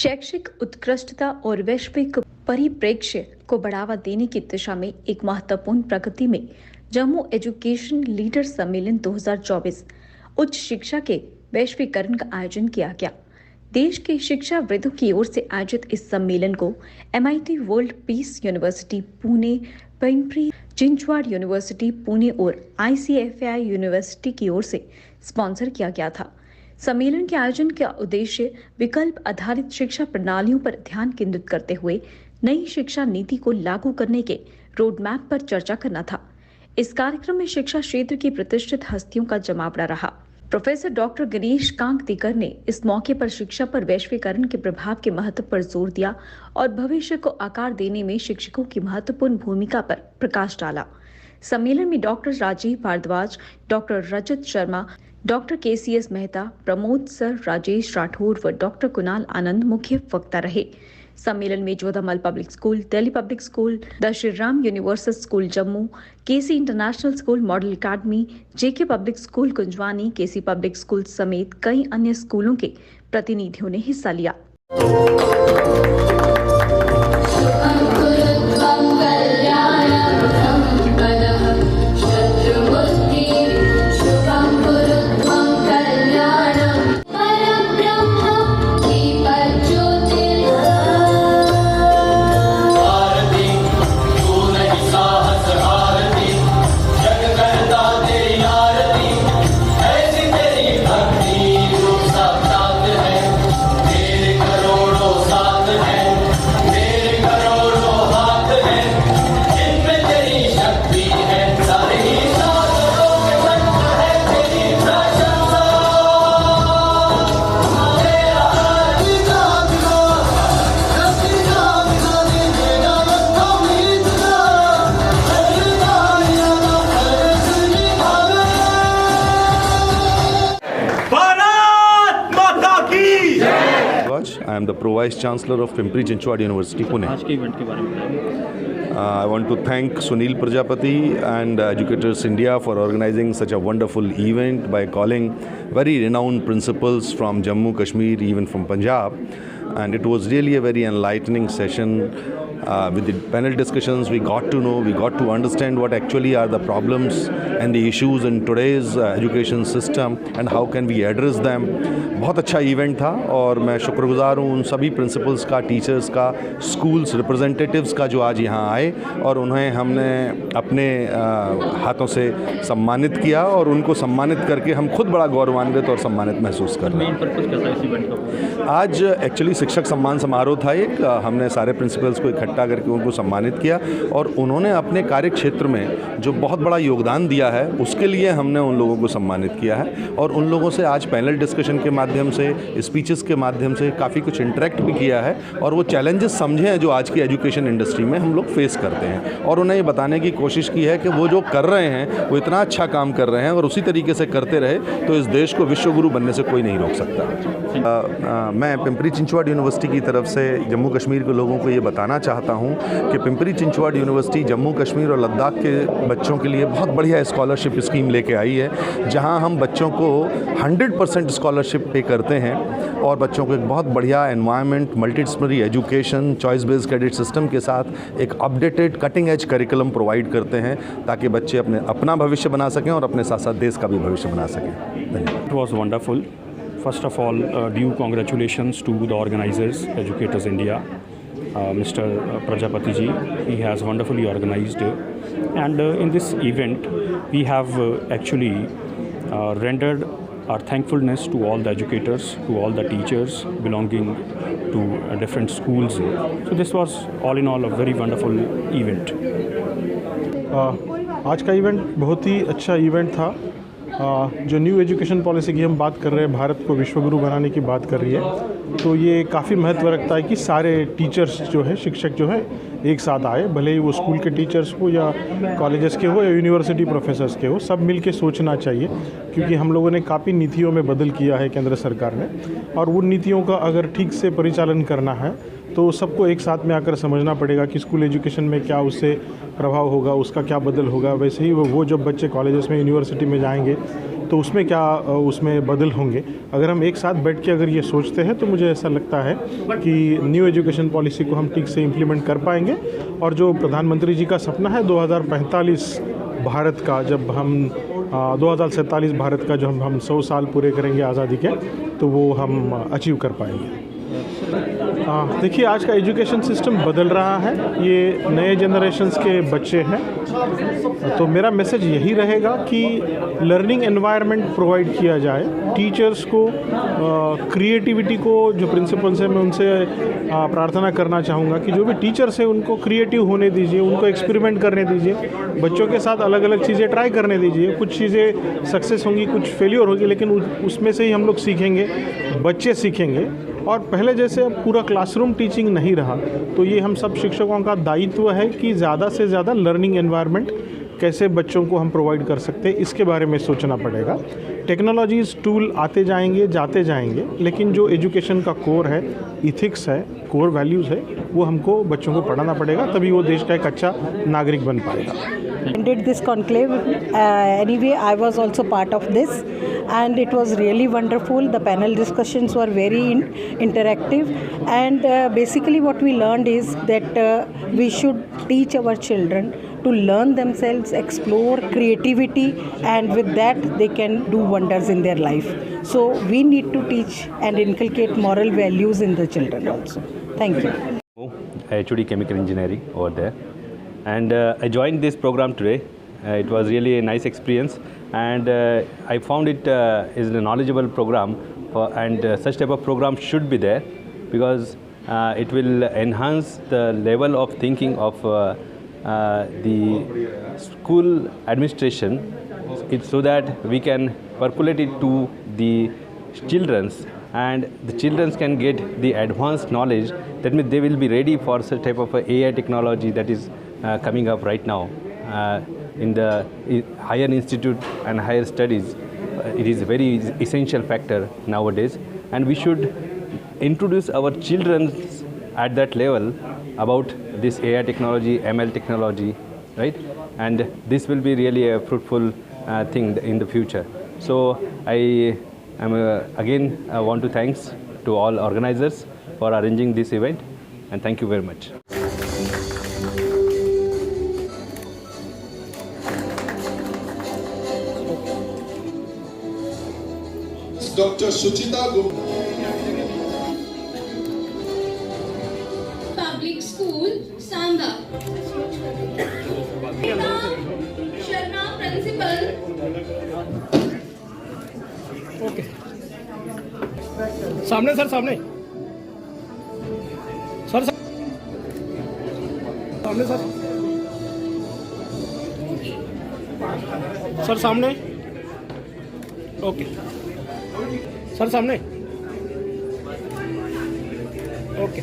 शैक्षिक उत्कृष्टता और वैश्विक परिप्रेक्ष्य को बढ़ावा देने की दिशा में एक महत्वपूर्ण प्रगति में जम्मू एजुकेशन लीडर सम्मेलन 2024 उच्च शिक्षा के वैश्वीकरण का आयोजन किया गया। देश के शिक्षाविदों की ओर से आयोजित इस सम्मेलन को MIT world peace university Pune, Pimpri Chinchwad university Pune और ICFI यूनिवर्सिटी की ओर से स्पॉन्सर किया गया था। सम्मेलन के आयोजन का उद्देश्य विकल्प आधारित शिक्षा प्रणालियों पर ध्यान केंद्रित करते हुए नई शिक्षा नीति को लागू करने के रोड मैप पर चर्चा करना था। इस कार्यक्रम में शिक्षा क्षेत्र की प्रतिष्ठित हस्तियों का जमावड़ा रहा। प्रोफेसर डॉक्टर गणेश कांगतीकर ने इस मौके पर शिक्षा पर वैश्वीकरण के प्रभाव के महत्व पर जोर दिया और भविष्य को आकार देने में शिक्षकों की महत्वपूर्ण भूमिका पर प्रकाश डाला। सम्मेलन में doctor Rajiv Bhardwaj, doctor Rajat Sharma, doctor KCS Mehta, Pramod sir, Rajesh Rathore व डॉक्टर कुणाल आनंद मुख्य वक्ता रहे। सम्मेलन में Jodhamal public school, Delhi public school, the Shri Ram universal school Jammu, KC international school model academy, JK public school Kunjwani, KC public school समेत कई अन्य स्कूलों के प्रतिनिधियों ने हिस्सा लिया। I am the Pro Vice Chancellor of Pimpri Chinchwad University, Pune. आज के इवेंट के बारे में बताइए। I want to thank Sunil Prajapati and Educators India for organizing such a wonderful event by calling very renowned principals from Jammu, Kashmir, even from Punjab. And it was really a very enlightening session. With the panel discussions, we got to understand what actually are the problems and the issues in today's education system and how can we address them. बहुत अच्छा event था और मैं शुक्रगुजार हूँ उन सभी principles का, टीचर्स का, स्कूल्स रिप्रेजेंटेटिव्स का जो आज यहाँ आए और उन्हें हमने अपने हाथों से सम्मानित किया और उनको सम्मानित करके हम खुद बड़ा गौरवान्वित और सम्मानित महसूस कर रहे हैं। मेन पर्पस क्या था इस इवेंट का? आज एक्चुअली शिक्षक सम्मान समारोह था एक, हमने सारे प्रिंसिपल्स को इकट्ठा करके उनको सम्मानित किया और उन्होंने अपने कार्य क्षेत्र में जो बहुत बड़ा योगदान दिया है उसके लिए हमने उन लोगों को सम्मानित किया है और उन लोगों से आज पैनल डिस्कशन के माध्यम से, स्पीचेस के माध्यम से काफ़ी कुछ इंटरेक्ट भी किया है और वो चैलेंजेस समझे हैं जो आज की एजुकेशन इंडस्ट्री में हम लोग फेस करते हैं और उन्हें ये बताने की कोशिश की है कि वो जो कर रहे हैं वो इतना अच्छा काम कर रहे हैं और उसी तरीके से करते रहे तो इस देश को विश्वगुरु बनने से कोई नहीं रोक सकता। मैं पिंपरी चिंचवाड़ यूनिवर्सिटी की तरफ से जम्मू कश्मीर के लोगों को ये बताना चाहता हूँ कि पिंपरी चिंचवाड़ यूनिवर्सिटी जम्मू कश्मीर और लद्दाख के बच्चों के लिए बहुत बढ़िया स्कॉलरशिप स्कीम लेके आई है, जहाँ हम बच्चों को 100% स्कॉलरशिप पे करते हैं और बच्चों को एक बहुत बढ़िया environment, multidisciplinary education, choice based credit system के साथ एक updated cutting edge curriculum provide करते हैं ताकि बच्चे अपना भविष्य बना सकें और अपने साथ साथ देश का भी भविष्य बना सकें। धन्यवाद। It was wonderful. First of all, due congratulations to the organizers, Educators India, Mr. Prajapati ji. He has wonderfully organized, and in this event, we have actually rendered our thankfulness to all the educators, to all the teachers belonging to different schools. So this was all in all a very wonderful event. आज का event बहुत ही अच्छा event था। जो new education policy की हम बात कर रहे हैं, भारत को विश्वगुरु बनाने की बात कर रही है, तो ये काफ़ी महत्व रखता है कि सारे टीचर्स जो है, शिक्षक जो है, एक साथ आए, भले ही वो स्कूल के टीचर्स हो या कॉलेजेस के हो या यूनिवर्सिटी प्रोफेसर्स के हो, सब मिल के सोचना चाहिए क्योंकि हम लोगों ने काफ़ी नीतियों में बदल किया है केंद्र सरकार ने, और उन नीतियों का अगर ठीक से परिचालन करना है तो सबको एक साथ में आकर समझना पड़ेगा कि स्कूल एजुकेशन में क्या उससे प्रभाव होगा, उसका क्या बदल होगा। वैसे ही वो जब बच्चे कॉलेजेस में, यूनिवर्सिटी में जाएंगे तो उसमें क्या उसमें बदल होंगे। अगर हम एक साथ बैठ के अगर ये सोचते हैं तो मुझे ऐसा लगता है कि न्यू एजुकेशन पॉलिसी को हम ठीक से इम्प्लीमेंट कर पाएंगे। और जो प्रधानमंत्री जी का सपना है 2045 भारत का, जब हम 2047 भारत का, जो हम 100 साल पूरे करेंगे आज़ादी के, तो वो हम अचीव कर पाएंगे। देखिए, आज का एजुकेशन सिस्टम बदल रहा है, ये नए जनरेशन्स के बच्चे हैं, तो मेरा मैसेज यही रहेगा कि लर्निंग एनवायरनमेंट प्रोवाइड किया जाए। टीचर्स को क्रिएटिविटी को, जो प्रिंसिपल्स हैं, मैं उनसे प्रार्थना करना चाहूँगा कि जो भी टीचर्स हैं उनको क्रिएटिव होने दीजिए, उनको एक्सपेरिमेंट करने दीजिए, बच्चों के साथ अलग अलग चीज़ें ट्राई करने दीजिए। कुछ चीज़ें सक्सेस होंगी, कुछ फेलियर होगी, लेकिन उसमें से ही हम लोग सीखेंगे, बच्चे सीखेंगे। और पहले जैसे अब पूरा क्लासरूम टीचिंग नहीं रहा, तो ये हम सब शिक्षकों का दायित्व है कि ज़्यादा से ज़्यादा लर्निंग एनवायरनमेंट कैसे बच्चों को हम प्रोवाइड कर सकते हैं, इसके बारे में सोचना पड़ेगा। टेक्नोलॉजीज़, टूल आते जाएंगे, जाते जाएंगे, लेकिन जो एजुकेशन का कोर है, इथिक्स है, कोर वैल्यूज़ है, वो हमको बच्चों को पढ़ाना पड़ेगा, तभी वो देश का एक अच्छा नागरिक बन पाएगा। Did this conclave. Anyway, I was also part of this, and it was really wonderful. The panel discussions were very interactive, and basically what we learned is that we should teach our children to learn themselves, explore creativity, and with that they can do wonders in their life. So we need to teach and inculcate moral values in the children also. Thank you. HOD Chemical Engineering over there. And I joined this program today. It was really a nice experience, and I found it is a knowledgeable program, and such type of program should be there because it will enhance the level of thinking of the school administration, so that we can percolate it to the children's, and the children can get the advanced knowledge. That means they will be ready for such type of AI technology that is coming up right now in the higher institute and higher studies. It is a very essential factor nowadays, and we should introduce our children at that level about this AI technology, ML technology, right? And this will be really a fruitful thing in the future. So I am again want to thanks to all organizers for arranging this event, and thank you very much. Dr. Suchita Public School, Samba. Sharma, Principal. Okay, सामने sir, सामने sir, सामने sir, sir सामने, okay sir सामने, okay.